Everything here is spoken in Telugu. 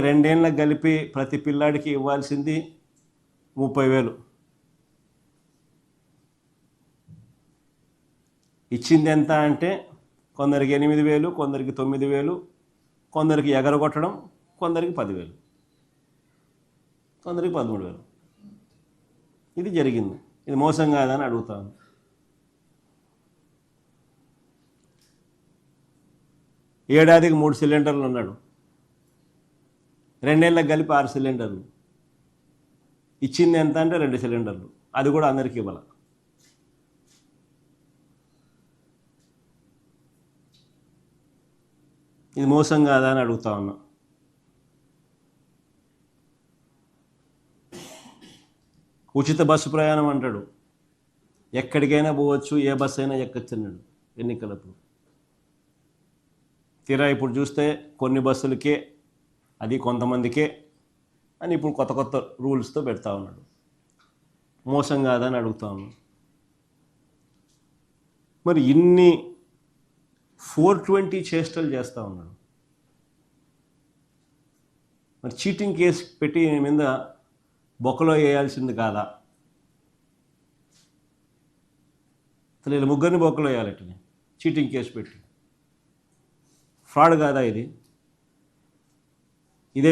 రెండేళ్ళకి కలిపి ప్రతి పిల్లాడికి ఇవ్వాల్సింది 30,000. ఇచ్చింది ఎంత అంటే కొందరికి 8,000, కొందరికి 9,000, కొందరికి ఎగరగొట్టడం, కొందరికి 10,000, కొందరికి 13,000. ఇది జరిగింది. ఇది మోసం కాదని అడుగుతాను. ఏడాదికి 3 సిలిండర్లు అన్నాడు, రెండేళ్ళకి కలిపి 6 సిలిండర్లు. ఇచ్చింది ఎంత అంటే 2 సిలిండర్లు, అది కూడా అందరికీ ఇవ్వాలి. ఇది మోసం కాదా అని అడుగుతా ఉన్నా. ఉచిత బస్సు ప్రయాణం అంటాడు, ఎక్కడికైనా పోవచ్చు, ఏ బస్సు అయినా ఎక్కొచ్చు అన్నాడు ఎన్నికలప్పుడు. తీరా ఇప్పుడు చూస్తే కొన్ని బస్సులకే, అది కొంతమందికే అని ఇప్పుడు కొత్త కొత్త రూల్స్తో పెడతా ఉన్నాడు. మోసం కాదని అడుగుతా ఉన్నాను. మరి ఇన్ని 420 చేష్టలు చేస్తూ ఉన్నాడు. మరి చీటింగ్ కేసు పెట్టి మీద బొక్కలో వేయాల్సింది కాదా? అసలు వీళ్ళు ముగ్గురిని బొక్కలో వేయాలటని చీటింగ్ కేసు పెట్టి. ఫ్రాడ్ కాదా ఇది? ఇదే